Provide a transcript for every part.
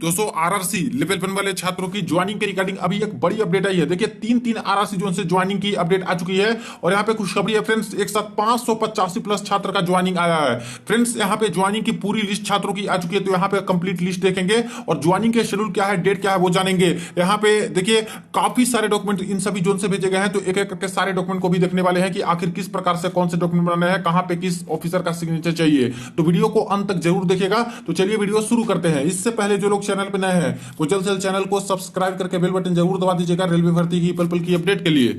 दोस्तों RRC level 1 वाले छात्रों की ज्वाइनिंग के रिगार्डिंग अभी एक बड़ी अपडेट आई है। देखिए तीन तीन आरआरसी जोन से ज्वाइनिंग की अपडेट आ चुकी है और यहाँ पे खुशखबरी है फ्रेंड्स, एक साथ 585 प्लस छात्र का ज्वाइनिंग आया है। फ्रेंड्स यहाँ पे ज्वाइनिंग की पूरी लिस्ट छात्रों की आ चुकी है, तो यहाँ पे कंप्लीट लिस्ट देखेंगे और ज्वाइनिंग के शेड्यूल क्या है, डेट क्या है वो जानेंगे। यहाँ पे देखिए काफी सारे डॉक्यूमेंट इन सभी जोन से भेजे गए हैं, तो एक एक करके सारे डॉक्यूमेंट को भी देखने वाले हैं कि आखिर किस प्रकार से कौन से डॉक्यूमेंट बनाने हैं, कहाँ पे किस ऑफिसर का सिग्नेचर चाहिए। तो वीडियो को अंत तक जरूर देखिएगा। तो चलिए वीडियो शुरू करते हैं। इससे पहले जो लोग चैनल पे नए हैं वो जल्द से जल्द चैनल को सब्सक्राइब करके बेल बटन जरूर दबा दीजिएगा रेलवे भर्ती की पल पल की अपडेट के लिए।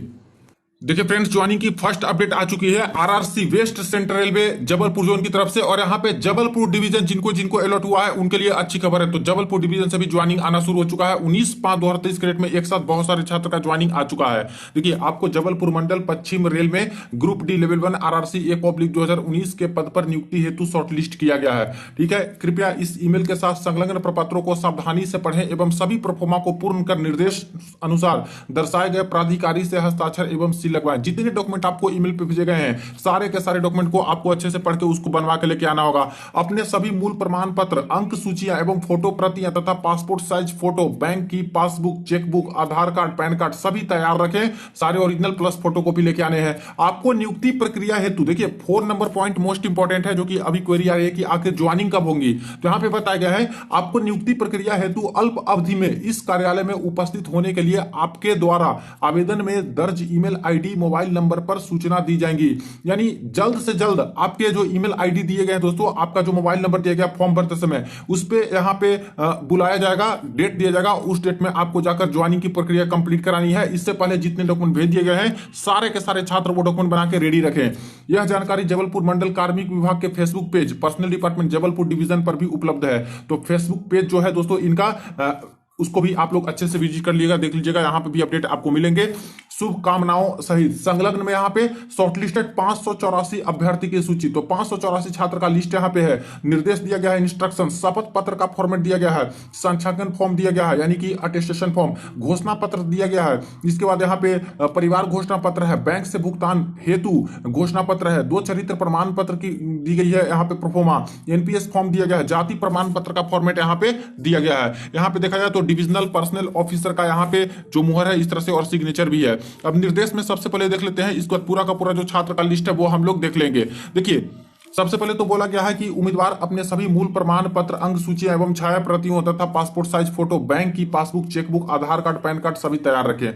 देखिए फ्रेंड्स ज्वाइनिंग की फर्स्ट अपडेट आ चुकी है RRC west central railway Jabalpur zone की तरफ से, और यहाँ पे जबलपुर डिवीजन जिनको जिनको अलॉट हुआ है उनके लिए अच्छी खबर है। तो जबलपुर डिवीजन से भी ज्वाइनिंग आना शुरू हो चुका है। 19/5/2023 के डेट में एक साथ बहुत सारे छात्र का ज्वाइनिंग आ चुका है। देखिए आपको जबलपुर मंडल पश्चिम रेल में ग्रुप डी लेवल 1 आरआरसी 1/2019 के पद पर नियुक्ति हेतु शॉर्टलिस्ट किया गया है। ठीक है, कृपया इस ईमेल के साथ संलग्न प्रपत्रों को सावधानी से पढ़ें एवं सभी प्रोफोमा को पूर्ण कर निर्देश अनुसार दर्शाए गए प्राधिकारी से हस्ताक्षर एवं लगवाएं। जितने डॉक्यूमेंट आपको ईमेल पे भेजे गए हैं सारे के सारे डॉक्यूमेंट को आपको अच्छे से पढ़ के उसको बनवा के लेके आना होगा। अपने सभी मूल प्रमाण पत्र, अंक सूचियां एवं फोटो प्रतियां तथा पासपोर्ट साइज फोटो, बैंक की पासबुक, चेकबुक, आधार कार्ड, पैन कार्ड सभी तैयार रखें। सारे ओरिजिनल प्लस फोटो कॉपी लेके आने हैं। आपको नियुक्ति प्रक्रिया हेतु देखिए 4 नंबर पॉइंट मोस्ट इंपॉर्टेंट है, जो कि अभी क्वेरी आ रही है कि आखिर ज्वाइनिंग कब होगी। तो यहां पे बताया गया है आपको नियुक्ति प्रक्रिया हेतु अल्प अवधि में इस कार्यालय में उपस्थित होने के लिए आपके द्वारा आवेदन में दर्ज ईमेल आईडी, मोबाइल नंबर पर सूचना दी जाएंगी। यानी जल्द से जल्द आपके जो ईमेल आईडी दिए गए दोस्तों, आपका जो मोबाइल नंबर दिया गया फॉर्म भरते समय उस पे यहाँ पे बुलाया जाएगा, डेट दिया जाएगा, उस डेट में आपको जाकर ज्वाइनिंग की प्रक्रिया कंप्लीट करानी है। इससे पहले जितने डॉक्यूमेंट भेज दिए गए हैं सारे के सारे छात्र वो डॉक्यूमेंट बना के रेडी रखें। यह जानकारी जबलपुर मंडल कार्मिक विभाग के Facebook page personal department Jabalpur division पर भी उपलब्ध है। तो फेसबुक पेज जो है दोस्तों इनका उसको भी आप लोग अच्छे से विजिट कर लीजिएगा, देख लीजिएगा, यहाँ पे भी अपडेट आपको मिलेंगे। शुभकामनाओं सहित संलग्न में यहाँ पे शॉर्टलिस्टेड 584 अभ्यर्थी की सूची, तो 584 छात्र का लिस्ट यहाँ पे है। निर्देश दिया गया है, इंस्ट्रक्शन, शपथ पत्र का फॉर्मेट दिया गया है, संख्याकन फॉर्म दिया गया है यानी कि अटेस्टेशन फॉर्म, घोषणा पत्र दिया गया है। इसके बाद यहाँ पे परिवार घोषणा पत्र है, बैंक से भुगतान हेतु घोषणा पत्र है, 2 चरित्र प्रमाण पत्र की दी गई है यहाँ पे प्रोफोमा, एनपीएस फॉर्म दिया गया है, जाति प्रमाण पत्र का फॉर्मेट यहाँ पे दिया गया है। यहाँ पे देखा जाए तो डिविजनल पर्सनल ऑफिसर का यहाँ पे जो मुहर है इस तरह से और सिग्नेचर भी है। अब निर्देश में सबसे पहले देख लेते हैं, इसके बाद पूरा का पूरा जो छात्र का लिस्ट है वो हम लोग देख लेंगे। देखिए सबसे पहले तो बोला गया है कि उम्मीदवार अपने सभी मूल प्रमाण पत्र, अंक सूचियां एवं छाया प्रतियों तथा पासपोर्ट साइज फोटो, बैंक की पासबुक, चेकबुक, आधार कार्ड, पैन कार्ड सभी तैयार रखें।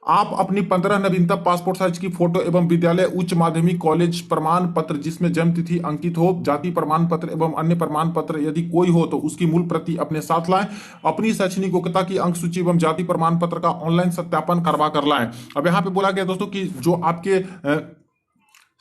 आप अपनी 15 नवीनतम पासपोर्ट साइज की फोटो एवं विद्यालय, उच्च माध्यमिक, कॉलेज प्रमाण पत्र जिसमें जन्म तिथि अंकित हो, जाति प्रमाण पत्र एवं अन्य प्रमाण पत्र यदि कोई हो तो उसकी मूल प्रति अपने साथ लाएं। अपनी शैक्षणिक योग्यता की अंक सूची एवं जाति प्रमाण पत्र का ऑनलाइन सत्यापन करवा कर लाएं। अब यहाँ पे बोला गया दोस्तों कि जो आपके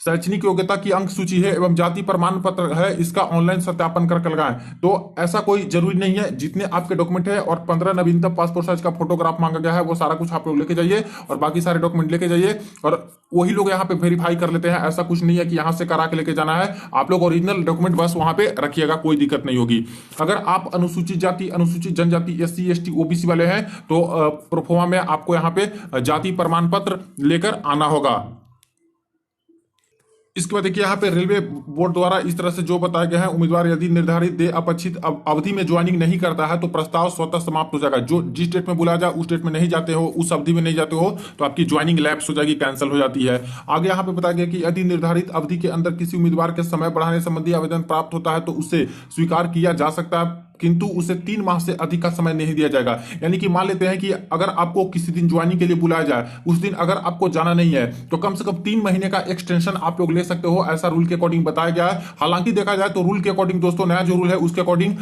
शैक्षणिक योग्यता की अंक सूची है एवं जाति प्रमाण पत्र है इसका ऑनलाइन सत्यापन करके लगाएं। तो ऐसा कोई जरूरी नहीं है, जितने आपके डॉक्यूमेंट है और 15 नवीनतम पासपोर्ट साइज का फोटोग्राफ मांगा गया है वो सारा कुछ आप लोग लेके जाइए और बाकी सारे डॉक्यूमेंट लेके जाइए और वही लोग यहाँ पे वेरीफाई कर लेते हैं। ऐसा कुछ नहीं है कि यहाँ से करा के लेके जाना है, आप लोग ओरिजिनल डॉक्यूमेंट बस वहां पे रखिएगा, कोई दिक्कत नहीं होगी। अगर आप अनुसूचित जाति, अनुसूचित जनजाति, SC ST OBC वाले हैं तो प्रोफोमा में आपको यहाँ पे जाति प्रमाण पत्र लेकर आना होगा। इसके बाद देखिए यहाँ पे रेलवे बोर्ड द्वारा इस तरह से जो बताया गया है, उम्मीदवार यदि निर्धारित दे अपेक्षित अवधि में ज्वाइनिंग नहीं करता है तो प्रस्ताव स्वतः समाप्त हो जाएगा। जो जिस डेट में बुलाया जाए उस डेट में नहीं जाते हो, उस अवधि में नहीं जाते हो तो आपकी ज्वाइनिंग लैप्स हो जाएगी, कैंसिल हो जाती है। आगे यहाँ पे बताया गया कि यदि निर्धारित अवधि के अंदर किसी उम्मीदवार के समय बढ़ाने संबंधी आवेदन प्राप्त होता है तो उसे स्वीकार किया जा सकता है, किंतु उसे 3 माह से अधिक का समय नहीं दिया जाएगा। यानी कि मान लेते हैं कि अगर आपको किसी दिन ज्वाइनिंग के लिए बुलाया जाए, उस दिन अगर आपको जाना नहीं है तो कम से कम 3 महीने का एक्सटेंशन आप लोग ले सकते हो, ऐसा रूल के अकॉर्डिंग बताया गया है। हालांकि देखा जाए तो रूल के अकॉर्डिंग दोस्तों नया जो रूल है उसके अकॉर्डिंग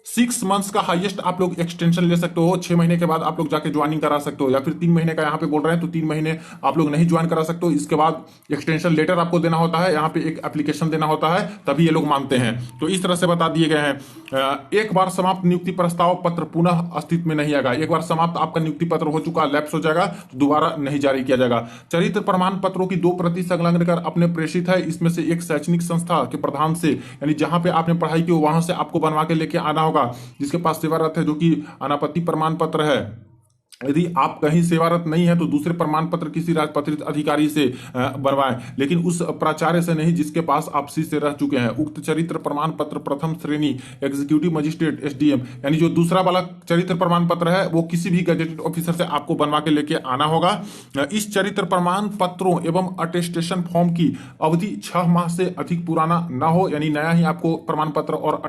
6 मंथ्स का हाईएस्ट आप लोग एक्सटेंशन ले सकते हो। 6 महीने के बाद आप लोग जाके ज्वाइनिंग करा सकते हो, या फिर 3 महीने का यहाँ पे बोल रहे हैं तो 3 महीने आप लोग नहीं ज्वाइन करा सकते हो। इसके बाद एक्सटेंशन लेटर आपको देना होता है, यहाँ पे एक एप्लीकेशन देना होता है, तभी ये लोग मानते हैं। तो इस तरह से बता दिए गए हैं। एक बार समाप्त नियुक्ति प्रस्ताव पत्र पुनः अस्तित्व में नहीं आएगा। एक बार समाप्त आपका नियुक्ति पत्र हो चुका, लैप्स हो जाएगा तो दोबारा नहीं जारी किया जाएगा। चरित्र प्रमाण पत्रों की 2 प्रति संलग्न कर अपने प्रेषित है। इसमें से एक शैक्षणिक संस्था के प्रधान से, यानी जहां पे आपने पढ़ाई की वहां से आपको बनवा के लेके आना होगा, जिसके पास सेवारत है, जो कि अनापत्ति प्रमाण पत्र है। यदि आप कहीं सेवारत नहीं है तो दूसरे प्रमाण पत्र किसी राजपत्रित अधिकारी से बनवाएं, लेकिन उस प्राचार्य से नहीं जिसके पास आप सी से रह चुके हैं। उक्त चरित्र प्रमाण पत्र प्रथम श्रेणी एग्जीक्यूटिव मजिस्ट्रेट एसडीएम, यानी जो दूसरा वाला चरित्र प्रमाण पत्र है वो किसी भी गजेटेड ऑफिसर से आपको बनवा के लेके आना होगा। इस चरित्र प्रमाण पत्रों एवं अटेस्टेशन फॉर्म की अवधि 6 माह से अधिक पुराना न हो, यानी नया ही आपको प्रमाण पत्र और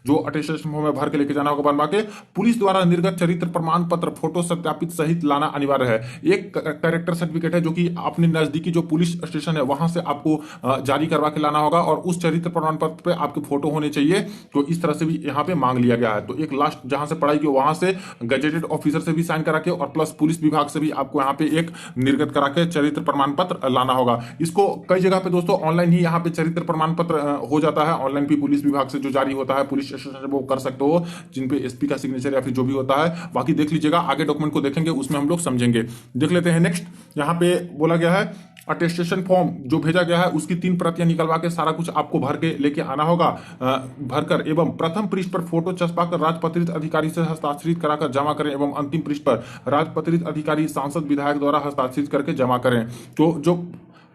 जो अटेस्टेशन फॉर्म में भर के लेके जाना होगा बनवा के। पुलिस द्वारा निर्गत चरित्र प्रमाण पत्र फोटो सत्यापित सहित लाना अनिवार्य है। एक कैरेक्टर सर्टिफिकेट है जो कि अपने नजदीकी जो पुलिस स्टेशन है वहां से आपको जारी करवा के लाना होगा, और उस चरित्र प्रमाण पत्र पे आपके फोटो होने चाहिए। तो इस तरह से भी यहाँ पे मांग लिया गया है। तो एक लास्ट जहां से पढ़ाई की वहां से गजेटेड ऑफिसर से भी साइन करा के और प्लस पुलिस विभाग से भी आपको यहाँ पे एक निर्गत करा के चरित्र प्रमाण पत्र लाना होगा। इसको कई जगह पे दोस्तों ऑनलाइन ही यहाँ पे चरित्र प्रमाण पत्र हो जाता है। ऑनलाइन भी पुलिस विभाग से जो जारी होता है पुलिस स्टेशन से वो कर सकते हो, जिन पे एसपी का सिग्नेचर या फिर जो भी होता है। बाकी देख लीजिएगा, आगे डॉक्यूमेंट को देखेंगे उसमें हम लोग समझेंगे। देख लेते हैं नेक्स्ट। यहाँ पे बोला गया है अटेस्टेशन फॉर्म जो भेजा गया है उसकी 3 प्रतियां निकलवा के सारा कुछ आपको भर के लेके आना होगा। भरकर एवं प्रथम पृष्ठ पर फोटो चस्पा कर राजपत्रित अधिकारी से हस्ताक्षरित कराकर जमा करें, एवं अंतिम पृष्ठ पर राजपत्रित अधिकारी सांसद विधायक द्वारा हस्ताक्षरित करके जमा करें। तो जो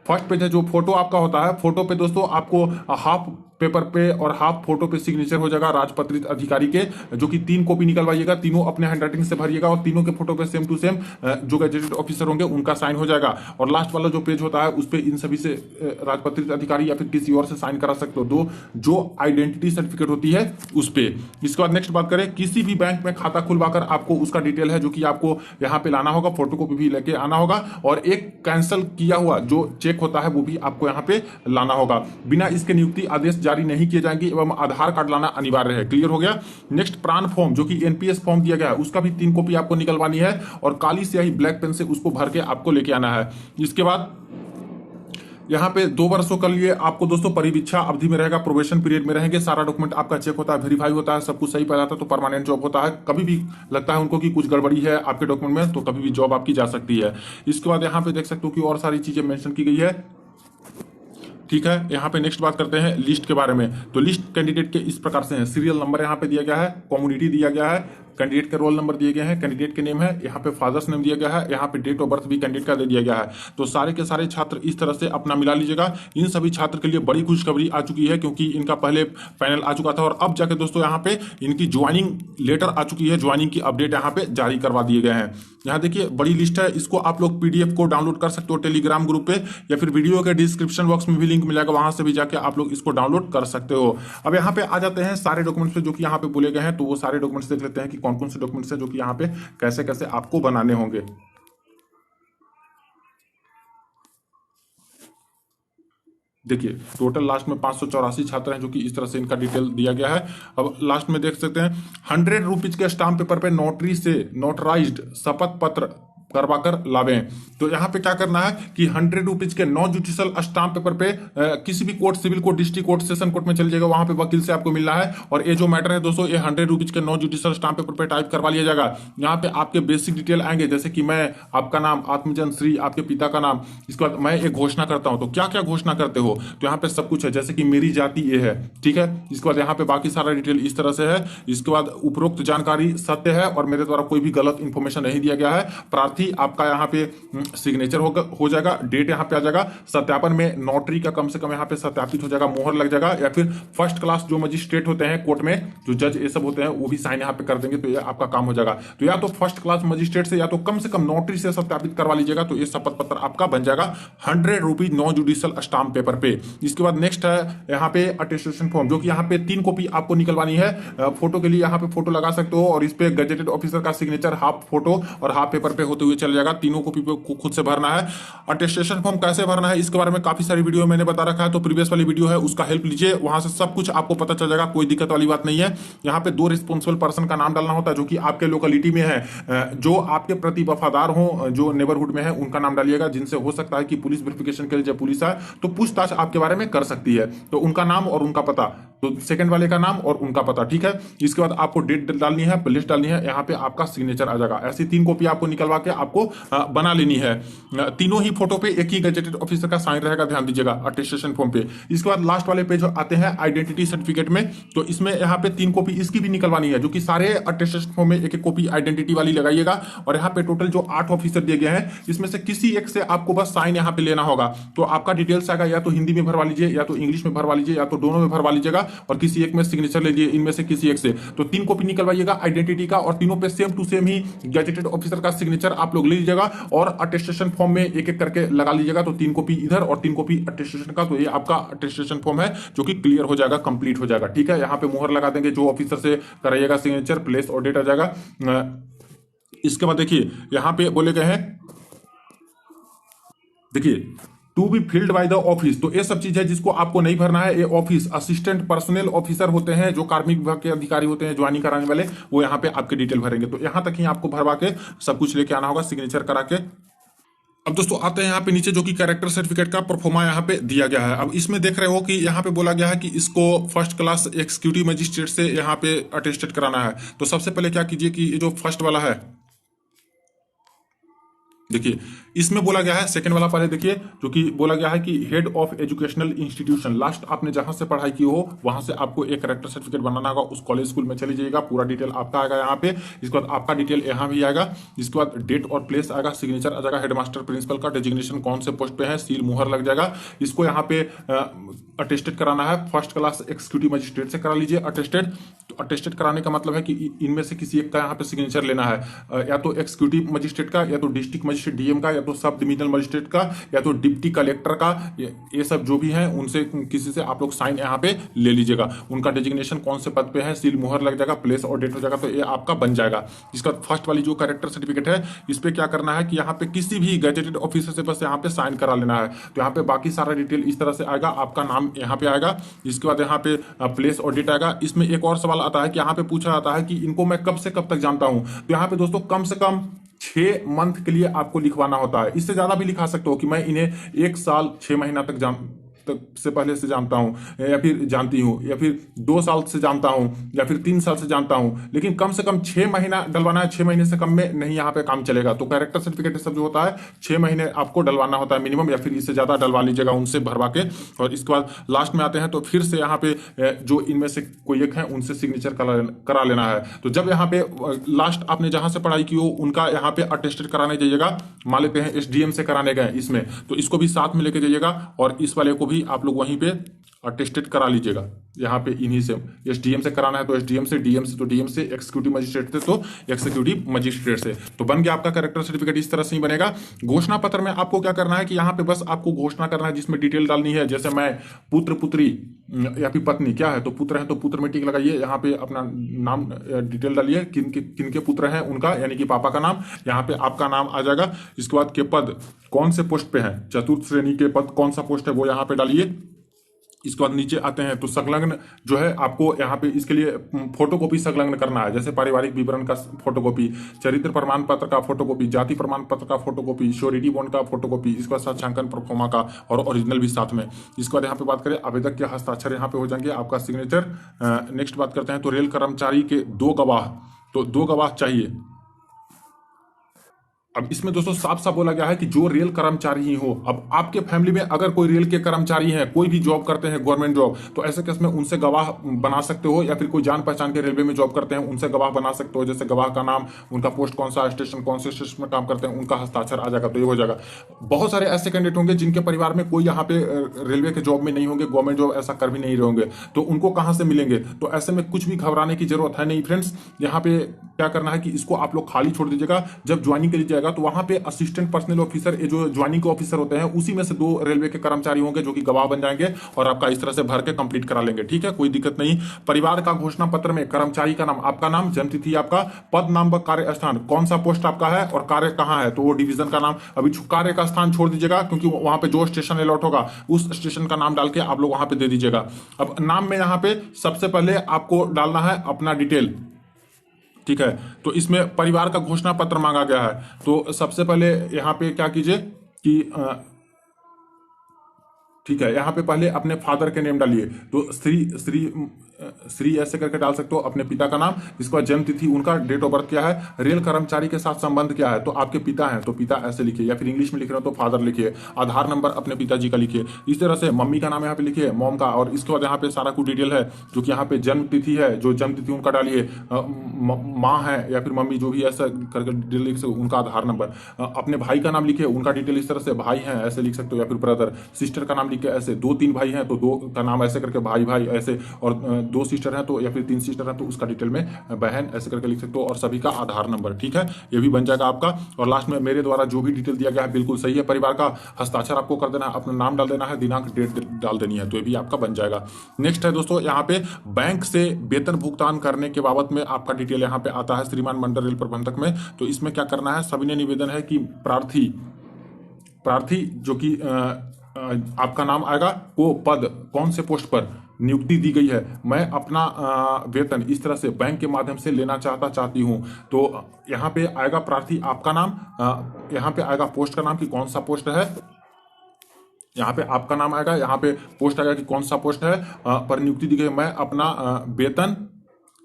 फर्स्ट पेज है, जो फोटो आपका होता है, फोटो पे दोस्तों आपको हाफ पेपर पे और हाफ फोटो पे सिग्नेचर हो जाएगा राजपत्रित अधिकारी के, जो कि 3 कॉपी निकलवाइएगा। तीनों अपने हैंडराइटिंग से भरिएगा और तीनों के फोटो पे सेम टू सेम जो गजेटेड ऑफिसर होंगे उनका साइन हो जाएगा। और लास्ट वाला जो पेज होता है उस पे इन सभी से राजपत्रित अधिकारी या फिर किसी और से साइन करा सकते हो, दो जो आइडेंटिटी सर्टिफिकेट होती है उस पे। इसके बाद नेक्स्ट बात करें, किसी भी बैंक में खाता खुलवाकर आपको उसका डिटेल है जो कि आपको यहाँ पे लाना होगा, फोटोकॉपी भी लेके आना होगा, और एक कैंसिल किया हुआ जो चेक होता है वो भी आपको यहाँ पे लाना होगा। बिना इसके नियुक्ति आदेश जारी नहीं किए जाएंगे एवं आधार कार्ड लाना अनिवार्य है। क्लियर हो गया। नेक्स्ट प्राण फॉर्म जो कि एनपीएस फॉर्म दिया गया है उसका भी 3 कॉपी आपको निकलवानी है, और काली स्याही ब्लैक पेन से उसको भर के आपको लेके आना है। इसके बाद यहाँ पे 2 वर्षों के लिए आपको दोस्तों परिवीक्षा अवधि में रहेगा, प्रोबेशन पीरियड में रहेंगे। सारा डॉक्यूमेंट आपका चेक होता है, वेरीफाई होता है, सब कुछ सही पाया जाता है तो परमानेंट जॉब होता है। कभी भी लगता है उनको कि कुछ गड़बड़ी है आपके डॉक्यूमेंट में तो कभी भी जॉब आपकी जा सकती है। इसके बाद यहाँ पे देख सकते हो कि और सारी चीजें मेंशन की गई है। ठीक है, यहाँ पे नेक्स्ट बात करते हैं लिस्ट के बारे में। तो लिस्ट कैंडिडेट के इस प्रकार से है, सीरियल नंबर यहाँ पे दिया गया है, कम्युनिटी दिया गया है, कैंडिडेट के रोल नंबर दिए गए हैं, कैंडिडेट के नेम है, यहाँ पे फादर्स नेम दिया गया है, यहाँ पे डेट ऑफ बर्थ भी कैंडिडेट का दे दिया गया है। तो सारे के सारे छात्र इस तरह से अपना मिला लीजिएगा। इन सभी छात्र के लिए बड़ी खुशखबरी आ चुकी है, क्योंकि इनका पहले पैनल आ चुका था और अब जाके दोस्तों यहाँ पे इनकी ज्वाइनिंग लेटर आ चुकी है, ज्वाइनिंग की अपडेट यहाँ पे जारी करवा दिए गए हैं। यहाँ देखिए बड़ी लिस्ट है, इसको आप लोग पीडीएफ को डाउनलोड कर सकते हो टेलीग्राम ग्रुप पे, या फिर वीडियो के डिस्क्रिप्शन बॉक्स में भी लिंक मिलेगा, वहां से भी जाके आप लोग इसको डाउनलोड कर सकते हो। अब यहाँ पे आ जाते हैं सारे डॉक्यूमेंट्स जो कि यहाँ पे बोले गए हैं, तो वो सारे डॉक्यूमेंट्स देख लेते हैं कि कौन कौन से डॉक्यूमेंट्स हैं जो कि यहाँ पे कैसे कैसे आपको बनाने होंगे। देखिए टोटल लास्ट में 584 छात्र हैं जो कि इस तरह से इनका डिटेल दिया गया है। अब लास्ट में देख सकते हैं 100 रुपीज के स्टाम्प पेपर पे नोटरी से नोटराइज्ड शपथ पत्र करवा कर लावें। तो यहाँ पे क्या करना है कि 100 रुपीज के नॉन जुडिशियल स्टाम्प पेपर पे किसी भी court, civil court, district court, session court में चल जाएगा, वहां पे वकील से आपको मिलना है। और ये जो मैटर है दोस्तों, ये 100 रुपीज के नॉन जुडिशियल स्टाम्प पेपर पे टाइप करवा लिया जाएगा। यहाँ पे आपके बेसिक डिटेल आएंगे, जैसे कि मैं, आपका नाम, आत्मजन श्री, आपके पिता का नाम। इसके बाद मैं एक घोषणा करता हूँ, तो क्या क्या घोषणा करते हो, तो यहाँ पे सब कुछ है, जैसे कि मेरी जाति ये है। ठीक है, इसके बाद यहाँ पे बाकी सारा डिटेल इस तरह से है। इसके बाद उपरोक्त जानकारी सत्य है और मेरे द्वारा कोई भी गलत इंफॉर्मेशन नहीं दिया गया है। प्रार्थी आपका यहाँ पे सिग्नेचर हो जाएगा, डेट यहाँ पे आ जाएगा, सत्यापन में नोटरी का कम से कम यहाँ पे सत्यापित हो जाएगा, मोहर लग जाएगा, या फिर फर्स्ट क्लास जो मजिस्ट्रेट होते हैं कोर्ट में, जो जज ये सब होते हैं, वो भी साइन यहाँ पे कर देंगे, तो ये आपका काम हो जाएगा। तो या तो फर्स्ट क्लास मजिस्ट्रेट से या तो कम से कम नोटरी से सत्यापित करवा लीजिएगा, तो ये शपथ पत्र आपका बन जाएगा 100 rupees non judicial stamp paper पे। इसके बाद नेक्स्ट है यहाँ पे अटेस्टेशन फॉर्म, जो कि यहाँ पे 3 कॉपी आपको निकलवानी है। फोटो के लिए यहाँ पे फोटो लगा सकते हो, और इस पे गजेटेड ऑफिसर का सिग्नेचर हाफ फोटो और हाफ पेपर पे होते हुए चल जाएगा। तीनों कॉपी पे खुद से भरना है। अटेस्टेशन फॉर्म कैसे भरना है इसके बारे में काफी सारी वीडियो मैंने बता रखा है, तो प्रीवियस वाली वीडियो है उसका हेल्प लीजिए, वहां से सब कुछ आपको पता चल जाएगा, कोई दिक्कत वाली बात नहीं है। यहाँ पे 2 रिस्पॉन्सिबल पर्सन का नाम डालना होता है जो कि आपके लोकेलिटी में है, जो आपके प्रति वफादार हो, जो नेबरहुड में है, उनका नाम डालिएगा, जिनसे हो सकता है कि पुलिस वेरिफिकेशन के लिए जब पुलिस आए तो पूछताछ आपके बारे में कर सकती है, तो उनका नाम और उनका पता, तो सेकंड वाले का नाम और उनका पता। ठीक है, इसके बाद आपको डेट डालनी है, प्लेस डालनी है, यहाँ पे आपका सिग्नेचर आ जाएगा। ऐसी 3 कॉपी आपको निकलवा के आपको बना लेनी है। तीनों ही फोटो पे एक ही गजेटेड ऑफिसर का साइन रहेगा, ध्यान दीजिएगा, अटेस्टेशन फॉर्म पे। इसके बाद लास्ट वाले पे जो आते हैं आइडेंटिटी सर्टिफिकेट में, तो इसमें यहाँ पे 3 कॉपी इसकी भी निकलवानी है, जो कि सारे अटेस्टेशन फॉर्म में एक एक कॉपी आइडेंटिटी वाली लगाइएगा। और यहाँ पे टोटल जो 8 ऑफिसर दिए गए हैं, इसमें से किसी एक से आपको बस साइन यहाँ पे लेना होगा। तो आपका डिटेल्स आएगा, या तो हिंदी में भरवा लीजिए, या तो इंग्लिश में भरवा लीजिए, या तो दोनों में भरवा लीजिएगा, और किसी एक में सिग्नेचर लीजिए, इनमें से किसी एक से। तो 3 कॉपी निकलवाइएगा आइडेंटिटी का, और तीनों पे सेम टू सेम ही गजेटेड ऑफिसर का सिग्नेचर आप लोग ले लीजिएगा, और अटेस्टेशन फॉर्म में एक एक करके लगा लीजिएगा। तो 3 कॉपी इधर और 3 कॉपी अटेस्टेशन का। तो ये आपका अटेस्टेशन फॉर्म है जो कि क्लियर हो जाएगा, कंप्लीट हो जाएगा। ठीक है, यहाँ पे मुहर लगा देंगे, जो ऑफिसर से कराइएगा सिग्नेचर, प्लेस और डेट आ जाएगा। इसके बाद देखिए यहाँ पे बोले गए हैं, देखिए to be filled by the office. तो ये सब चीज है जिसको आपको नहीं भरना है। ये ऑफिस असिस्टेंट पर्सनल ऑफिसर होते हैं, जो कार्मिक विभाग के अधिकारी होते हैं ज्वाइनिंग कराने वाले, वो यहाँ पे आपके डिटेल भरेंगे। तो यहाँ तक ही आपको भरवा के सब कुछ लेके आना होगा, सिग्नेचर करा के। अब दोस्तों आते हैं यहाँ पे नीचे, जो कि कैरेक्टर सर्टिफिकेट का परफॉर्मा यहाँ पे दिया गया है। अब इसमें देख रहे हो कि यहाँ पे बोला गया है कि इसको फर्स्ट क्लास एक्सिक्यूटिव मजिस्ट्रेट से यहाँ पे अटेस्टेड कराना है। तो सबसे पहले क्या कीजिए कि ये जो फर्स्ट वाला है, देखिए इसमें बोला गया है, सेकंड वाला पहले देखिए, जो कि बोला गया है कि head of educational institution, last आपने जहां से पढ़ाई की हो वहां से आपको एक कैरेक्टर सर्टिफिकेट बनाना होगा। उस कॉलेज स्कूल में चले जाइएगा, पूरा डिटेल आपका आएगा यहाँ पे। इसके बाद आपका डिटेल यहाँ भी आएगा। इसके बाद डेट और प्लेस आएगा, सिग्नेचर आ जाएगा, हेडमास्टर प्रिंसिपल का डेजिग्नेशन कौन से पोस्ट पे है, सील मुहर लग जाएगा। इसको यहाँ पे अटेस्टेड कराना है, फर्स्ट क्लास एक्सिक्यूटिव मजिस्ट्रेट से करा लीजिए अटेस्टेड। तो अटेस्टेड कराने का मतलब है कि इनमें से किसी एक का यहाँ पे सिग्नेचर लेना है, या तो एक्सिक्यूटिव मजिस्ट्रेट का, या तो डिस्ट्रिक्ट मजिस्ट्रेट डीएम का, या तो सब डिविजनल मजिस्ट्रेट का, या तो डिप्टी कलेक्टर का। ये सब जो भी है उनसे किसी से आप लोग साइन यहाँ पे ले लीजिएगा। उनका डेजिग्नेशन कौन से पद पे है, सील मुहर लग जाएगा, प्लेस और डेट हो जाएगा। तो ये आपका बन जाएगा। इसका फर्स्ट वाली जो कैरेक्टर सर्टिफिकेट है, इस पे क्या करना है कि यहाँ पे किसी भी गजेटेड ऑफिसर से बस यहाँ पे साइन करा लेना है। तो यहाँ पे बाकी सारा डिटेल इस तरह से आएगा, आपका नाम यहाँ पे आएगा। इसके बाद यहाँ पे प्लेस और डेट आएगा। इसमें एक और सवाल आता है कि यहाँ पे पूछा जाता है कि इनको मैं कब से कब तक जानता हूं। तो यहाँ पे दोस्तों कम से कम 6 मंथ के लिए आपको लिखवाना होता है। इससे ज्यादा भी लिखा सकते हो कि मैं इन्हें 1 साल 6 महीना तक से पहले से जानता हूं, या फिर जानती हूं, या फिर 2 साल से जानता हूं, या फिर 3 साल से जानता हूं। लेकिन कम से कम 6 महीना डलवाना है, 6 महीने से कम में नहीं यहाँ पे काम चलेगा। तो कैरेक्टर सर्टिफिकेट सब जो होता है 6 महीने आपको डलवाना होता है मिनिमम, या फिर इससे ज्यादा डलवा लीजिएगा उनसे भरवा के। और इसके बाद लास्ट में आते हैं, तो फिर से यहाँ पे जो इनमें से कोई एक है उनसे सिग्नेचर करा लेना है। तो जब यहाँ पे लास्ट आपने जहां से पढ़ाई की हो उनका यहाँ पे अटेस्टेड कराने जाइएगा। मान लेते हैं एसडीएम से कराने गए इसमें, तो इसको भी साथ में लेके जाइएगा, और इस वाले को भी आप लोग वहीं पे अटेस्टेड करा लीजिएगा। यहाँ पे इन्हीं से एसडीएम से कराना है तो एसडीएम से, डीएम से तो डीएम से, एक्सिक्यूटिव मजिस्ट्रेट से तो एक्सिक्यूटिव मजिस्ट्रेट से। तो बन गया आपका कैरेक्टर सर्टिफिकेट। इस तरह से ही बनेगा। घोषणा पत्र में आपको क्या करना है कि यहाँ पे बस आपको घोषणा करना है, जिसमें डिटेल डालनी है। जैसे मैं पुत्र पुत्री या फिर पत्नी, क्या है तो पुत्र है तो पुत्र में टिक लगाइए, यहाँ पे अपना नाम डिटेल डालिए, किनके पुत्र हैं उनका, यानी कि पापा का नाम, यहाँ पे आपका नाम आ जाएगा। इसके बाद के पद कौन से पोस्ट पे है, चतुर्थ श्रेणी के पद कौन सा पोस्ट है वो यहाँ पे डालिए। इसके बाद नीचे आते हैं तो संलग्न जो है आपको यहाँ पे इसके लिए फोटोकॉपी संलग्न करना है। जैसे पारिवारिक विवरण का फोटोकॉपी, चरित्र प्रमाण पत्र का फोटोकॉपी, जाति प्रमाण पत्र का फोटोकॉपी, श्योरिटी बॉन्ड का फोटोकॉपी, इसके बाद साक्षांकन प्रोफोमा का और ओरिजिनल भी साथ में। इसके बाद यहाँ पे बात करें आवेदक के हस्ताक्षर यहाँ पे हो जाएंगे, आपका सिग्नेचर। नेक्स्ट बात करते हैं तो रेल कर्मचारी के 2 गवाह, तो 2 गवाह चाहिए। अब इसमें दोस्तों साफ साफ बोला गया है कि जो रेल कर्मचारी ही हो। अब आपके फैमिली में अगर कोई रेल के कर्मचारी हैं, कोई भी जॉब करते हैं गवर्नमेंट जॉब, तो ऐसे केस में उनसे गवाह बना सकते हो, या फिर कोई जान पहचान के रेलवे में जॉब करते हैं उनसे गवाह बना सकते हो। जैसे गवाह का नाम, उनका पोस्ट कौन सा, स्टेशन कौन से स्टेशन में काम करते हैं, उनका हस्ताक्षर आ जाएगा, तो ये हो जाएगा। बहुत सारे ऐसे कैंडिडेट होंगे जिनके परिवार में कोई यहाँ पे रेलवे के जॉब में नहीं होंगे, गवर्नमेंट जॉब ऐसा कर भी नहीं रहे होंगे, तो उनको कहाँ से मिलेंगे। तो ऐसे में कुछ भी घबराने की जरूरत है नहीं फ्रेंड्स। यहाँ पे क्या करना है कि इसको आप लोग खाली छोड़ दीजिएगा। जब ज्वाइनिंग के लिए जाएगा तो वहां पे असिस्टेंट पर्सनल ऑफिसर, ये जो ज्वाइनिंग के ऑफिसर होते हैं, उसी में से 2 रेलवे के कर्मचारी होंगे जो कि गवाह बन जाएंगे, और आपका इस तरह से भर के कंप्लीट करा लेंगे। ठीक है, कोई दिक्कत नहीं। परिवार का घोषणा पत्र में कर्मचारी का नाम, आपका नाम, जन्मतिथि आपका, पद नाम व कार्य स्थान, कौन सा पोस्ट आपका है और कार्य कहाँ है, तो वो डिवीजन का नाम। अभी कार्य का स्थान छोड़ दीजिएगा, क्योंकि वहां पे जो स्टेशन अलॉट होगा उस स्टेशन का नाम डाल के आप लोग वहां पे दे दीजिएगा। अब नाम में यहाँ पे सबसे पहले आपको डालना है अपना डिटेल। ठीक है, तो इसमें परिवार का घोषणा पत्र मांगा गया है, तो सबसे पहले यहाँ पे क्या कीजिए कि ठीक है, यहाँ पे पहले अपने फादर के नेम डालिए। तो श्री श्री ऐसे करके डाल सकते हो अपने पिता का नाम। इसके बाद जन्म तिथि, उनका डेट ऑफ बर्थ क्या है, रेल कर्मचारी के साथ संबंध क्या है, तो आपके पिता हैं तो पिता ऐसे लिखिए, या फिर इंग्लिश में लिख रहे हो तो फादर लिखिए। आधार नंबर अपने पिताजी का लिखिए। इस तरह से मम्मी का नाम यहाँ पे लिखिए, मॉम का, और इसके बाद यहाँ पे सारा कुछ डिटेल है जो कि यहाँ पे जन्म तिथि है, जो जन्म तिथि उनका डालिए, माँ है या फिर मम्मी जो भी ऐसा करके डिटेल लिख सकते हो, उनका आधार नंबर। अपने भाई का नाम लिखिए, उनका डिटेल इस तरह से, भाई हैं ऐसे लिख सकते हो, या फिर ब्रदर। सिस्टर का नाम लिखिए ऐसे, 2-3 भाई हैं तो 2 का नाम ऐसे करके भाई भाई ऐसे, और 2 सिस्टर हैं तो, या फिर 3 सिस्टर हैं तो उसका डिटेल में बहन ऐसे करके लिख सकते हो, और सभी का आधार नंबर। ठीक है, ये भी बन जाएगा आपका। और लास्ट में मेरे द्वारा जो भी डिटेल दिया गया है बिल्कुल सही है, परिवार का हस्ताक्षर आपको कर देना है, अपना नाम डाल देना है, दिनांक डेट डाल देनी है, तो ये भी आपका बन जाएगा। नेक्स्ट है दोस्तों यहाँ पे बैंक से वेतन भुगतान करने के बाबत में आपका डिटेल यहाँ पे आता है श्रीमान मंडल रेल प्रबंधक में। तो इसमें क्या करना है, सभी ने निवेदन है कि प्रार्थी जो कि आपका नाम आएगा, को पद कौन से पोस्ट पर नियुक्ति दी गई है, मैं अपना वेतन इस तरह से बैंक के माध्यम से लेना चाहती हूं। तो यहाँ पे आएगा प्रार्थी आपका नाम, यहाँ पे आएगा पोस्ट का नाम कि कौन सा पोस्ट है, यहाँ पे आपका नाम आएगा, यहाँ पे पोस्ट आएगा कि कौन सा पोस्ट है, पर नियुक्ति दी गई, मैं अपना वेतन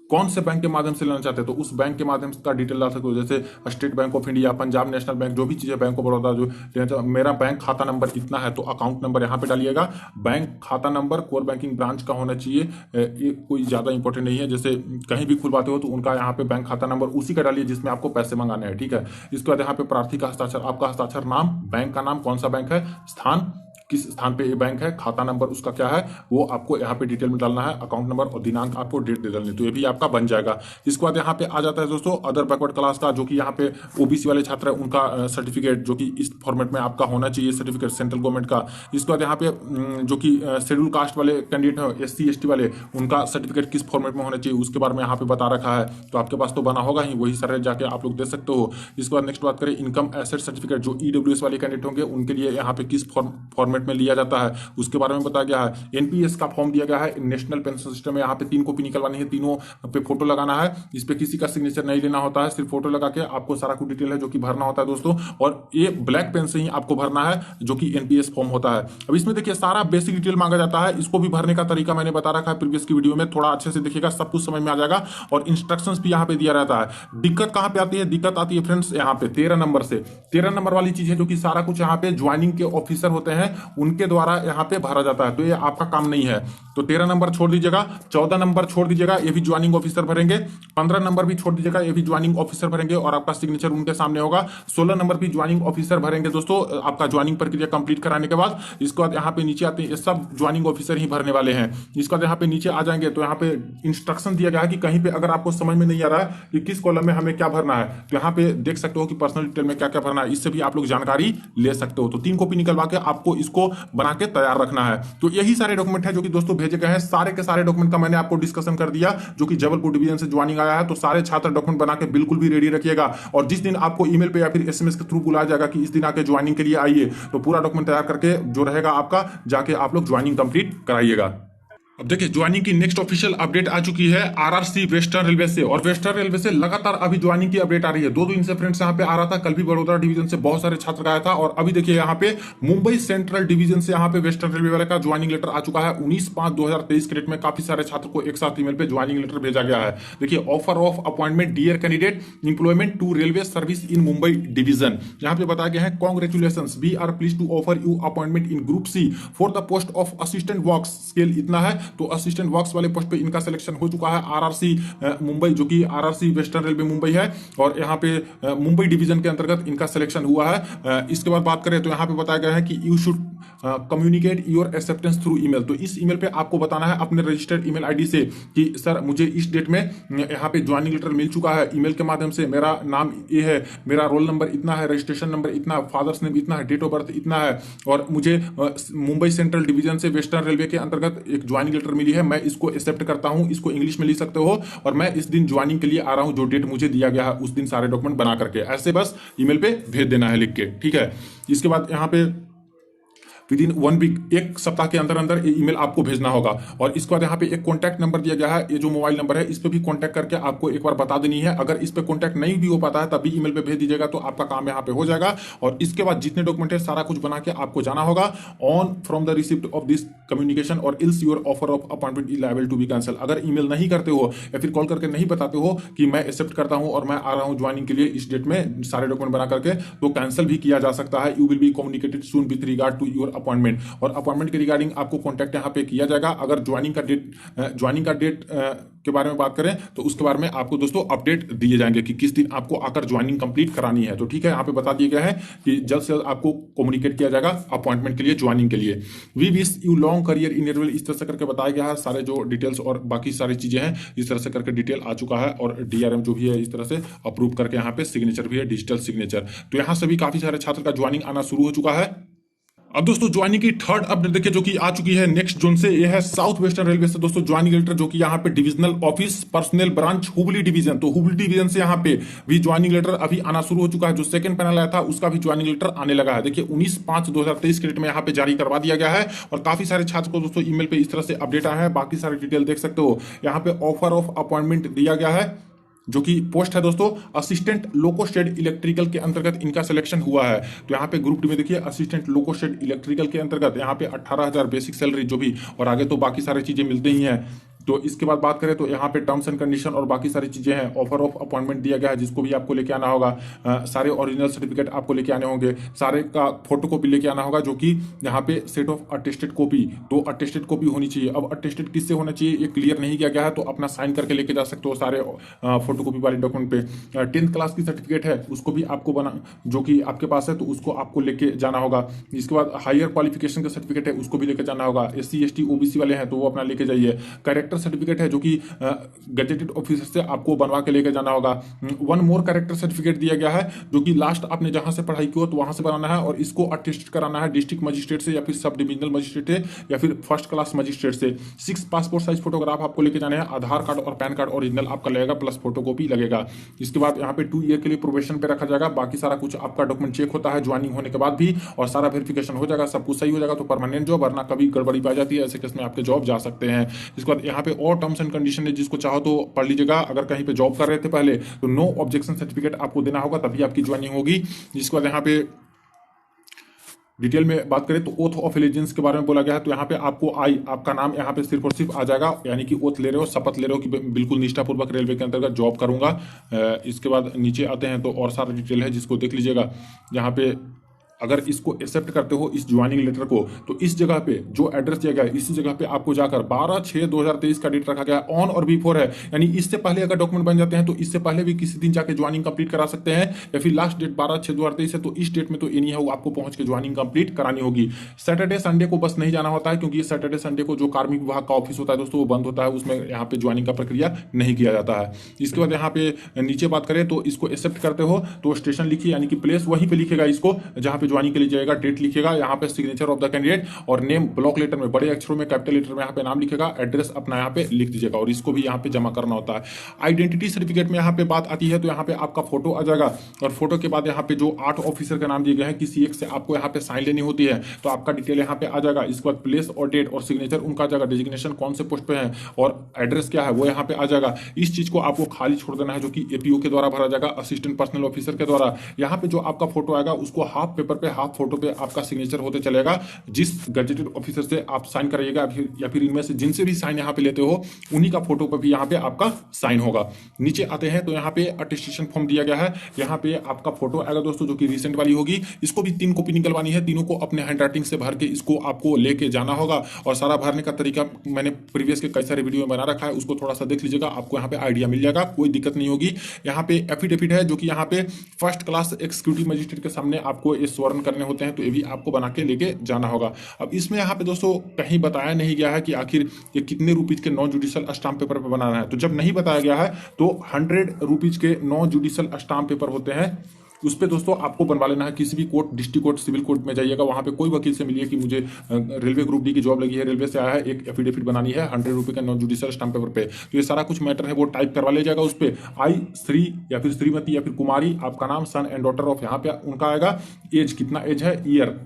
कौन से बैंक के माध्यम से लेना चाहते हैं, तो उस बैंक के माध्यम से का डिटेल डाल सकते हो, जैसे state bank of India, Punjab national bank, जो भी चीज़ें बैंक ऑफ बड़ौदा जो लेना चाहते, मेरा बैंक खाता नंबर इतना है तो अकाउंट नंबर यहाँ पे डालिएगा। बैंक खाता नंबर कोर बैंकिंग ब्रांच का होना चाहिए, ये कोई ज़्यादा इंपॉर्टेंट नहीं है, जैसे कहीं भी खुलवाते हो तो उनका यहाँ पे बैंक खाता नंबर उसी का डालिए जिसमें आपको पैसे मंगाने हैं। ठीक है, इसके बाद यहाँ पे प्रार्थी का हस्ताक्षर, आपका हस्ताक्षर, नाम, बैंक का नाम, कौन सा बैंक है, स्थान, किस स्थान पे ये बैंक है, खाता नंबर उसका क्या है वो आपको यहाँ पे डिटेल में डालना है, अकाउंट नंबर और दिनांक आपको डेट दे डालनी, तो ये भी आपका बन जाएगा। इसके बाद यहाँ पे आ जाता है दोस्तों अदर बैकवर्ड क्लास का, जो कि यहाँ पे ओबीसी वाले छात्र है उनका सर्टिफिकेट, जो कि इस फॉर्मेट में आपका होना चाहिए सर्टिफिकेट सेंट्रल गवर्नमेंट का। इसके बाद यहाँ पे जो कि शेड्यूल कास्ट वाले कैंडिडेट है, SC ST वाले, उनका सर्टिफिकेट किस फॉर्मेट में होना चाहिए उसके बारे में यहाँ पे बता रखा है, तो आपके पास तो बना होगा ही, वही सारे जाके आप लोग दे सकते हो। इसके बाद नेक्स्ट बात करें इनकम एसेट सर्टिफिकेट, जो EWS वाले कैंडिडेट होंगे उनके लिए यहाँ पे किस फॉर्मेट में लिया जाता है उसके बारे में बताया गया है। NPS का फॉर्म दिया गया है, नेशनल पेंशन सिस्टम में, यहाँ पे 3 कॉपी निकलवानी है, तीनों पे फोटो लगाना है, इस पे किसी का सिग्नेचर नहीं लेना होता है, सिर्फ फोटो लगा के आपको सारा कुछ डिटेल है जो कि भरना होता है दोस्तों, और ये ब्लैक पेन से ही आपको भरना है जो कि NPS फॉर्म होता है। अब इसमें देखिए सारा बेसिक डिटेल मांगा जाता है, इसको भी भरने का तरीका मैंने बता रखा है प्रीवियस की वीडियो में, थोड़ा अच्छे से देखिएगा सब कुछ समझ में आ जाएगा, और इंस्ट्रक्शंस भी यहाँ पे दिया रहता है। दिक्कत कहाँ पे आती है, दिक्कत आती है फ्रेंड्स यहाँ पे 13 नंबर से, 13 नंबर वाली चीज है जो कि सारा कुछ यहाँ पे ज्वाइनिंग के ऑफिसर होते हैं उनके द्वारा यहाँ पे भरा जाता है, तो ये आपका काम नहीं है। तो 13 नंबर छोड़ दीजिएगा, 14 नंबर छोड़ दीजिएगा, ये भी ज्वाइनिंग ऑफिसर भरेंगे, 15 नंबर भी छोड़ दीजिएगा, ये भी ज्वाइनिंग ऑफिसर भरेंगे और आपका सिग्नेचर उनके सामने होगा, 16 नंबर भी ज्वाइनिंग ऑफिसर भरेंगे दोस्तों आपका ज्वाइनिंग प्रक्रिया कंप्लीट कराने के बाद। इसके बाद यहाँ पे नीचे आते हैं, ये सब ज्वाइनिंग ऑफिसर ही भरने वाले हैं। इसके बाद यहाँ पे नीचे आ जाएंगे तो यहाँ पे इंस्ट्रक्शन दिया गया है कि कहीं पे अगर आपको समझ में नहीं आ रहा है कि किस कॉलम में हमें क्या भरना है, तो यहाँ पे देख सकते हो कि पर्सनल डिटेल में क्या क्या भरना है, इससे भी आप लोग जानकारी ले सकते हो। तो 3 कॉपी निकलवा के आपको इसको बना के तैयार रखना है। तो यही सारे डॉक्यूमेंट है जो कि दोस्तों भेजे गए हैं, सारे के सारे डॉक्यूमेंट का मैंने आपको डिस्कशन कर दिया, जो कि जबलपुर डिवीजन से ज्वाइनिंग आया है। तो सारे छात्र डॉक्यूमेंट बना के बिल्कुल भी रेडी रखिएगा, और जिस दिन आपको ईमेल पे या फिर SMS के थ्रू बुलाया जाएगा कि इस दिन आके ज्वाइनिंग के लिए आइए, तो पूरा डॉक्यूमेंट तैयार करके जो रहेगा आपका, जाके आप लोग ज्वाइनिंग कंप्लीट कराइएगा। अब देखिए ज्वाइनिंग की नेक्स्ट ऑफिशियल अपडेट आ चुकी है RRC वेस्टर्न रेलवे से, और वेस्टर्न रेलवे से लगातार अभी ज्वाइनिंग की अपडेट आ रही है। 2 दिन से फ्रेंड्स यहाँ पे आ रहा था, कल भी बड़ौदा डिवीजन से बहुत सारे छात्र आया था, और अभी देखिए यहाँ पे मुंबई सेंट्रल डिवीजन से यहाँ पे वेस्टर्न रेलवे वाले का ज्वाइनिंग लेटर आ चुका है। 19/5/2023 के डेट में काफी सारे छात्र को एक साथ ईमेल पे ज्वाइनिंग लेटर भेजा गया है। देखिए offer of appointment dear candidate employment to railway service in Mumbai division, यहाँ पे बताया गया है congratulations we are pleased to offer you appointment in group C for the post of assistant works, scale इतना है, तो असिस्टेंट वर्क्स वाले post पे इनका सिलेक्शन हो चुका है। RRC मुंबई, जो कि RRC वेस्टर्न रेलवे मुंबई है, और यहाँ पे मुंबई डिवीजन के अंतर्गत इनका सिलेक्शन हुआ है। इसके बाद बात करें तो यहाँ पे बताया गया है कि you should communicate your acceptance through email, तो इस ईमेल पे आपको बताना है अपने रजिस्टर्ड ईमेल आईडी से कि सर मुझे इस डेट में यहाँ पे ज्वाइनिंग लेटर मिल चुका है ईमेल के माध्यम से, मेरा नाम ये है, मेरा रोल नंबर इतना है, रजिस्ट्रेशन नंबर इतना, फादर्स नेम इतना है, डेट ऑफ बर्थ इतना है, और मुझे मुंबई सेंट्रल डिवीजन से वेस्टर्न रेलवे के अंतर्गत एक ज्वाइनिंग लेटर मिली है, मैं इसको एक्सेप्ट करता हूं, इसको इंग्लिश में लिख सकते हो, और मैं इस दिन ज्वाइनिंग के लिए आ रहा हूं, जो डेट मुझे दिया गया है उस दिन सारे डॉक्यूमेंट बना करके ऐसे बस ईमेल पे भेज देना है लिख के, ठीक है। इसके बाद यहाँ पे विद इन 1 वीक, 1 सप्ताह के अंदर अंदर ये ईमेल आपको भेजना होगा। और इसके बाद यहाँ पे एक कॉन्टैक्ट नंबर दिया गया है, ये जो मोबाइल नंबर है इस पे भी कॉन्टैक्ट करके आपको एक बार बता देनी है। अगर इस पे कॉन्टैक्ट नहीं भी हो पाता है तब भी ईमेल पे भेज दीजिएगा तो आपका काम यहाँ पे हो जाएगा। और इसके बाद जितने डॉक्यूमेंट है सारा कुछ बना के आपको जाना होगा on from the receipt of this communication or else your offer of appointment is liable to be cancel. अगर ईमेल नहीं करते हो या फिर कॉल करके नहीं बताते हो कि मैं एक्सेप्ट करता हूं और मैं आ रहा हूं ज्वाइनिंग के लिए इस डेट में सारे डॉक्यूमेंट बना करके, तो कैंसिल भी किया जा सकता है। You will be communicated soon with regard to your appointment. और अपॉइंटमेंट के रिगार्डिंग आपको कॉन्टैक्ट यहाँ पे किया जाएगा। अगर ज्वाइनिंग का डेट के बारे में बात करें तो उसके बारे में आपको दोस्तों अपडेट दिए जाएंगे कि किस दिन आपको आकर ज्वाइनिंग कंप्लीट करानी है। तो ठीक है, यहाँ पे बता दिया गया है कि जल्द से जल्द आपको कम्युनिकेट किया जाएगा अपॉइंटमेंट के लिए, ज्वाइनिंग के लिए। We wish you long career in railway, इस तरह से करके बताया गया है। सारे जो डिटेल्स और बाकी सारी चीजें हैं इस तरह से करके डिटेल आ चुका है। और डीआरएम जो भी है इस तरह से अप्रूव करके यहाँ पे सिग्नेचर भी है, डिजिटल सिग्नेचर। तो यहाँ से भी काफी सारे छात्र का ज्वाइनिंग आना शुरू हो चुका है। अब दोस्तों ज्वाइनिंग की थर्ड अपडेट देखिए जो कि आ चुकी है नेक्स्ट जोन से, ये है साउथ वेस्टर्न रेलवे से दोस्तों ज्वाइनिंग लेटर, जो कि यहाँ पे divisional office personal branch Hubli division. तो हुबली डिवीजन से यहाँ पे भी ज्वाइनिंग लेटर अभी आना शुरू हो चुका है। जो सेकंड पैनल आया था उसका भी ज्वाइनिंग लेटर आने लगा है। देखिए 19/5/2023 के डेट में यहाँ पे जारी करवा दिया गया है। और काफी सारे छात्र को दोस्तों ईमेल पे इस तरह से अपडेट आया है। बाकी सारे डिटेल देख सकते हो। यहाँ पे ऑफर ऑफ अपॉइंटमेंट दिया गया है, जो कि पोस्ट है दोस्तों असिस्टेंट लोको शेड इलेक्ट्रिकल के अंतर्गत इनका सिलेक्शन हुआ है। तो यहाँ पे ग्रुप डी में देखिए असिस्टेंट लोको शेड इलेक्ट्रिकल के अंतर्गत यहाँ पे 18,000 बेसिक सैलरी जो भी, और आगे तो बाकी सारी चीजें मिलते ही हैं। तो इसके बाद बात करें तो यहाँ पे टर्म्स एंड कंडीशन और बाकी सारी चीजें हैं। ऑफर ऑफ अपॉइंटमेंट दिया गया है जिसको भी आपको लेके आना होगा। सारे ओरिजिनल सर्टिफिकेट आपको लेके आने होंगे, सारे का फोटो कॉपी लेके आना होगा, जो कि यहाँ पे set of attested copy, 2 attested copy होनी चाहिए। अब अटेस्टेड किससे होना चाहिए ये क्लियर नहीं किया गया है, तो अपना साइन करके लेके जा सकते हो सारे फोटो कॉपी वाले डॉक्यूमेंट पे। 10th क्लास की सर्टिफिकेट है उसको भी आपको बना, जो कि आपके पास है तो उसको आपको लेके जाना होगा। इसके बाद हायर क्वालिफिकेशन का सर्टिफिकेट है उसको भी लेके जाना होगा। SC ST OBC वाले हैं तो वो अपना लेके जाइए। कैरेक्टर सर्टिफिकेट है जो कि गजेटेड ऑफिसर से आपको बनवा के लेके जाना होगा। 1 मोर कैरेक्टर सर्टिफिकेट दिया गया है जो कि लास्ट आपने जहां से पढ़ाई की हो तो वहां से बनाना है, और इसको अटेस्ट कराना है डिस्ट्रिक्ट मजिस्ट्रेट से या फिर सब डिविजनल मजिस्ट्रेट से या फिर फर्स्ट क्लास मजिस्ट्रेट से। 6 पासपोर्ट साइज फोटोग्राफ आपको लेके जाने हैं। आधार कार्ड और पैन कार्ड ओरिजिनल आपका लगेगा प्लस फोटोकॉपी लगेगा। इसके बाद यहाँ पे 2 ईयर के लिए प्रोबेशन पे रखा जाएगा। बाकी सारा कुछ आपका डॉक्यूमेंट चेक होता है ज्वाइनिंग होने के बाद भी, और सारा वेरिफिकेशन हो जाएगा, सब कुछ सही हो जाएगा तो परमानेंट जॉब, वरना कभी गड़बड़ी पाई जाती है ऐसे केस में आपके जॉब जा सकते हैं। इसके बाद यहाँ पे और टर्म्स एंड कंडीशन है, जिसको चाहो तो पढ़ लीजिएगा। अगर कहीं पे जॉब कर रहे थे पहले तो नो ऑब्जेक्शन सर्टिफिकेट आपको देना होगा, तभी आपकी ज्वाइनिंग होगी। जिसके बाद यहाँ पे डिटेल में बात करें तो ओथ ऑफ एलिजेंस के बारे में बोला गया है। तो यहाँ पे आपको आपका नाम यहाँ पे सिर्फ और सिर्फ आ जाएगा, यानी कि ओथ ले रहे हो, शपथ ले रहे हो कि बिल्कुल निष्ठापूर्वक रेलवे के अंतर्गत जॉब करूंगा। इसके बाद नीचे आते हैं तो और सारा डिटेल है जिसको देख लीजिएगा। यहाँ पे अगर इसको एक्सेप्ट करते हो इस ज्वाइनिंग लेटर को, तो इस जगह पे जो एड्रेस दिया गया है इसी जगह पे आपको जाकर 12/6/2023 का डेट रखा गया है, ऑन और बिफोर है, यानी इससे पहले अगर डॉक्यूमेंट बन जाते हैं तो इससे पहले भी किसी दिन जाके ज्वाइनिंग कंप्लीट करा सकते हैं, या फिर लास्ट डेट 12/6/2023 है तो इस डेट में तो ये नहीं है, आपको पहुंच के ज्वाइनिंग कंप्लीट करानी होगी। सैटरडे संडे को बस नहीं जाना होता है, क्योंकि सैटरडे संडे को जो कार्मिक विभाग का ऑफिस होता है दोस्तों वो बंद होता है, उसमें यहाँ पे ज्वाइनिंग का प्रक्रिया नहीं किया जाता है। इसके बाद यहाँ पे नीचे बात करें तो इसको एक्सेप्ट करते हो तो स्टेशन लिखिए, यानी कि प्लेस वहीं पे लिखेगा इसको जहां पे ज्वाइनिंग के लिए जाएगा, लिखेगा यहाँ पे सिग्नेचर ऑफ द कैंडिडेट, और नेम ब्लॉक लेटर में बड़े अक्षरों में कैपिटल लेटर में यहाँ पे नाम लिखेगा, एड्रेस अपना यहाँ पे लिख दीजिएगा, और इसको भी यहाँ पे जमा करना होता है। आइडेंटिटी सर्टिफिकेट में यहाँ पे बात आती है तो यहाँ पे आपका फोटो आ जाएगा, और फोटो के बाद यहाँ पे जो 8 ऑफिसर का नाम दिए गए हैं किसी एक से आपको यहाँ पे साइन लेनी होती है, तो आपका डिटेल यहाँ पे आ जाएगा। इसके बाद प्लेस और डेट और सिग्नेचर उनका आ जाएगा, डेजिग्नेशन कौन से पोस्ट पे है और एड्रेस क्या है वो यहाँ पे आ जाएगा। इस चीज को आपको खाली छोड़ देना है, जो कि एपीओ के द्वारा भरा जाएगा, असिस्टेंट पर्सनल ऑफिसर के द्वारा। यहाँ पे जो आपका फोटो आएगा उसको हाफ पेपर पे हाफ फोटो पे आपका सिग्नेचर होते चलेगा, जिस गजेटेड ऑफिसर से आप साइन कराइएगा या फिर इनमें से जिनसे भी साइन यहाँ पे लेते हो उन्हीं का फोटो पर भी यहाँ पे आपका साइन होगा। नीचे आते हैं तो यहाँ पे अटेस्टेशन फॉर्म दिया गया है, यहाँ पे आपका फोटो आएगा दोस्तों जो कि रिसेंट वाली होगी। इसको भी 3 कॉपी निकलवानी है, तीनों को अपने हैंड राइटिंग से भर के इसको आपको लेके जाना होगा, और सारा भरने का तरीका मैंने प्रीवियस के कई सारे वीडियो में बना रखा है, उसको थोड़ा सा देख लीजिएगा, आपको यहाँ पे आइडिया मिल जाएगा, कोई दिक्कत नहीं होगी। यहाँ पे एफिडेविट है जो कि यहाँ पे फर्स्ट क्लास एक्सिक्यूटिव मजिस्ट्रेट के सामने आपको ये स्वर्ण करने होते हैं, तो ये भी आपको बना के लेके जाना होगा। अब इसमें यहाँ पे दोस्तों कहीं बताया नहीं गया है कि आखिर ये कितने रुपीज के नॉन जुडिशियल स्टाम्प पेपर पे बनाना है। तो जब नहीं बताया गया है तो 100 रुपीज के नॉन जुडिशियल स्टाम्प पेपर होते हैं, उस पे दोस्तों आपको बनवा लेना है। किसी भी court, district court, civil court में जाइएगा, वहां पे कोई वकील से मिलिए कि मुझे रेलवे ग्रुप डी की जॉब लगी है, रेलवे से आया है, एक एफिडेविट बनानी है 100 रुपये का नॉन जुडिशियल स्टाम्प पेपर पे। तो ये सारा कुछ मैटर है वो टाइप करवा ले जाएगा उस पर। आई श्री या फिर श्रीमती या फिर कुमारी, आपका नाम, सन एंड डॉटर ऑफ, यहाँ पे उनका आएगा, एज कितना एज है, ईयर,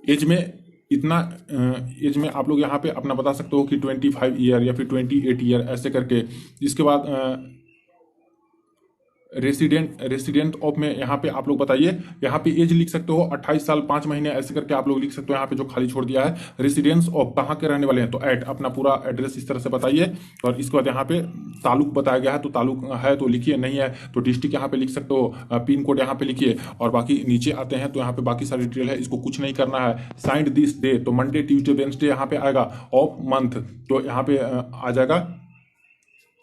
एज में इतना एज में आप लोग यहाँ पे अपना बता सकते हो कि 25 ईयर या फिर 28 ईयर ऐसे करके। इसके बाद रेसिडेंट ऑफ में यहाँ पे आप लोग बताइए, यहाँ पे एज लिख सकते हो 28 साल 5 महीने ऐसे करके आप लोग लिख सकते हो। यहाँ पे जो खाली छोड़ दिया है रेसिडेंस ऑफ कहाँ के रहने वाले हैं, तो ऐट अपना पूरा एड्रेस इस तरह से बताइए। और इसके बाद यहाँ पे तालुक बताया गया है, तो तालुक है तो लिखिए, नहीं है तो डिस्ट्रिक्ट यहाँ पे लिख सकते हो, पिन कोड यहाँ पे लिखिए। और बाकी नीचे आते हैं तो यहाँ पे बाकी सारी डिटेल है, इसको कुछ नहीं करना है। साइंड दिस डे तो मंडे ट्यूजडे वेंसडे यहाँ पे आएगा। ऑफ मंथ तो यहाँ पे आ जाएगा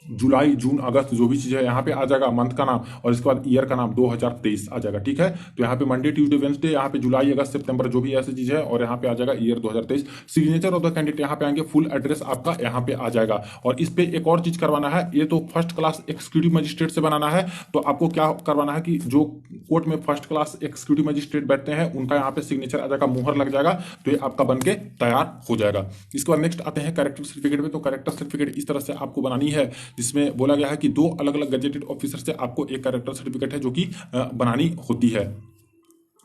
जुलाई जून अगस्त, जो भी चीज़ है यहाँ पे आ जाएगा मंथ का नाम, और इसके बाद ईयर का नाम 2023 आ जाएगा। ठीक है, तो यहाँ पे मंडे ट्यूसडे वेंसडे, यहाँ पे जुलाई अगस्त सितंबर जो भी ऐसी चीज़ है, और यहाँ पे आ जाएगा year 2023। Signature of the candidate यहाँ पे आएंगे, फुल एड्रेस आपका यहाँ पे आ जाएगा। और इस पे एक और चीज़ करवाना है, ये तो फर्स्ट क्लास एक्सिक्यूटिव मजिस्ट्रेट से बनाना है, तो आपको क्या करवाना है कि जो कोर्ट में फर्स्ट क्लास एक्सिक्यूटिव मजिस्ट्रेट बैठते हैं उनका यहाँ पे सिग्नेचर आ जाएगा, मुहर लग जाएगा, तो ये आपका बन के तैयार हो जाएगा। इसके बाद नेक्स्ट आते हैं कैरेक्टर सर्टिफिकेट में। तो कैरेक्टर सर्टिफिकेट इस तरह से आपको बनानी है, जिसमें बोला गया है कि 2 अलग अलग गजेटेड ऑफिसर से आपको एक कैरेक्टर सर्टिफिकेट है जो कि बनानी होती है।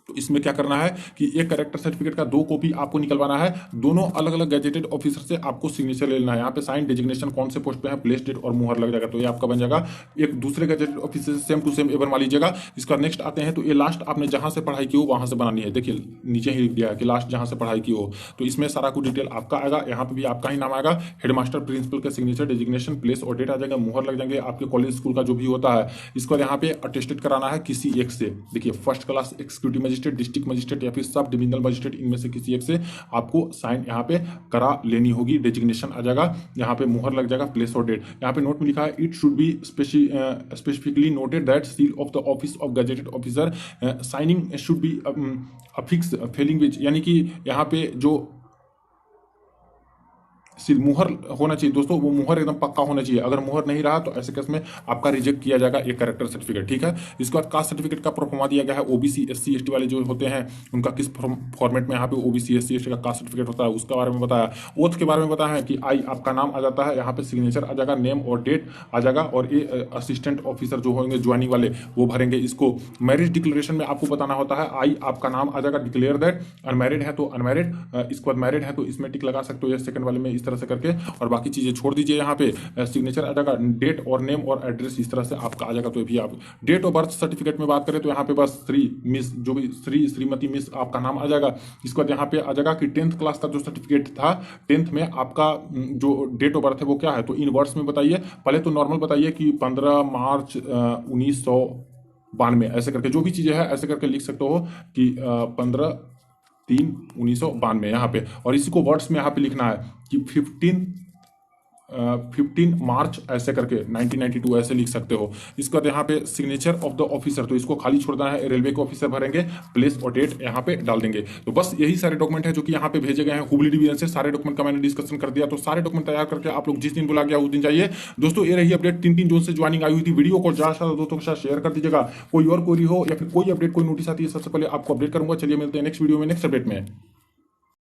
तो इसमें क्या करना है कि एक कैरेक्टर सर्टिफिकेट का 2 कॉपी आपको निकलवाना है, दोनों अलग अलग गैजेटेड ऑफिसर से आपको सिग्नेचर ले लेना है। यहाँ पे साइन डेजिग्नेशन कौन से पोस्ट पे है, प्लेस डेट और मुहर लग जाएगा, तो ये आपका बन जाएगा। एक दूसरे गैजेटेड ऑफिसर से सेम टू सेम ये बनवा लीजिएगा। इसका नेक्स्ट आते हैं, तो ये लास्ट आपने जहां से पढ़ाई की हो वहां से बनानी है। देखिए नीचे ही लिख दिया है कि लास्ट जहां से पढ़ाई की हो, तो इसमें सारा कुछ डिटेल आपका आएगा। यहाँ पे भी आपका ही नाम आएगा, हेडमास्टर प्रिंसिपल का सिग्नेचर डेजिग्नेशन प्लेस और डेट आ जाएगा, मुहर लग जाएंगे आपके कॉलेज स्कूल का जो भी होता है। इसको यहाँ पे अटेस्टेड कराना है किसी एक से। देखिए first class executive magistrate, district magistrate या फिर सब डिविजनल मजिस्ट्रेट, इनमें से किसी एक से आपको साइन यहाँ पे करा लेनी होगी। डेजिग्नेशन आ जाएगा, यहाँ पे मुहर लग जाएगा, प्लेस और डेट। यहाँ पे नोट में लिखा है, it should be specifically noted that seal of the office of gazetted officer signing should be affix Fehling विच, यानी कि यहाँ पे जो सिर्फ मुहर होना चाहिए दोस्तों, वो मुहर एकदम पक्का होना चाहिए। अगर मुहर नहीं रहा तो ऐसे केस में आपका रिजेक्ट किया जाएगा एक कैरेक्टर सर्टिफिकेट। ठीक है, इसके बाद कास्ट सर्टिफिकेट का प्रोफार्मा दिया गया है। ओबीसी एससी एसटी वाले जो होते हैं उनका किस फॉर्मेट में यहाँ पे ओबीसी एससी एसटी का कास्ट सर्टिफिकेट होता है उसके बारे में बताया। ओथ के बारे में बताया है कि आई आपका नाम आ जाता है, यहाँ पे सिग्नेचर आ जाएगा, नेम और डेट आ जाएगा, और ये असिस्टेंट ऑफिसर जो होंगे ज्वाइनिंग वाले वो भरेंगे इसको। मैरिज डिक्लेरेशन में आपको बताना होता है, आई आपका नाम आ जाएगा, डिक्लेयर दैट। अनमैरिड है तो अनमैरिड, इसके बाद मैरिड है तो इसमें टिक लगा सकते हो, ये सेकंड वाले में इस तरह से करके, और बाकी चीजें छोड़ दीजिए। यहाँ पे सिग्नेचर आ जाएगा, डेट और नेम और एड्रेस इस तरह से आपका आ जाएगा। तो भी आप डेट ऑफ बर्थ सर्टिफिकेट में बात करें तो यहाँ पे बस श्री मिस जो भी श्रीमती मिस आपका नाम आ जाएगा। इसके बाद यहाँ पे आ जाएगा कि 10th क्लास का जो सर्टिफिकेट था 10th में आपका जो डेट ऑफ बर्थ है वो क्या है, तो इन वर्ड्स में बताइए। पहले तो नॉर्मल बताइए कि 15 मार्च 1992 ऐसे करके, जो भी चीजें है ऐसे करके लिख सकते हो कि 15/3/1992 यहाँ पे। और इसी को वर्ड्स में यहाँ पे लिखना है कि 15 मार्च ऐसे करके 1992 ऐसे लिख सकते हो। इसके बाद यहाँ पे सिग्नेचर ऑफ द ऑफिसर, तो इसको खाली छोड़ देना है, रेलवे के ऑफिसर भरेंगे, प्लेस और डेट यहाँ पे डाल देंगे। तो बस यही सारे डॉक्यूमेंट है जो कि यहाँ पे भेजे गए हैं हुबली डिवीजन से। सारे डॉक्यूमेंट का मैंने डिस्कशन कर दिया, तो सारे डॉक्यूमेंट तैयार करके आप लोग जिस दिन बुला गया उस दिन जाइए। दोस्तों ये रही अपडेट, 3 जून से ज्वाइनिंग आई हुई थी। वीडियो को ज्यादा से ज्यादा दोस्तों के साथ शेयर कर दीजिएगा। कोई और क्वेरी हो या फिर कोई अपडेट कोई नोटिस आती है सबसे पहले आपको अपडेट करूंगा। चलिए मिलते हैं नेक्स्ट वीडियो में नेक्स्ट अपडेट में।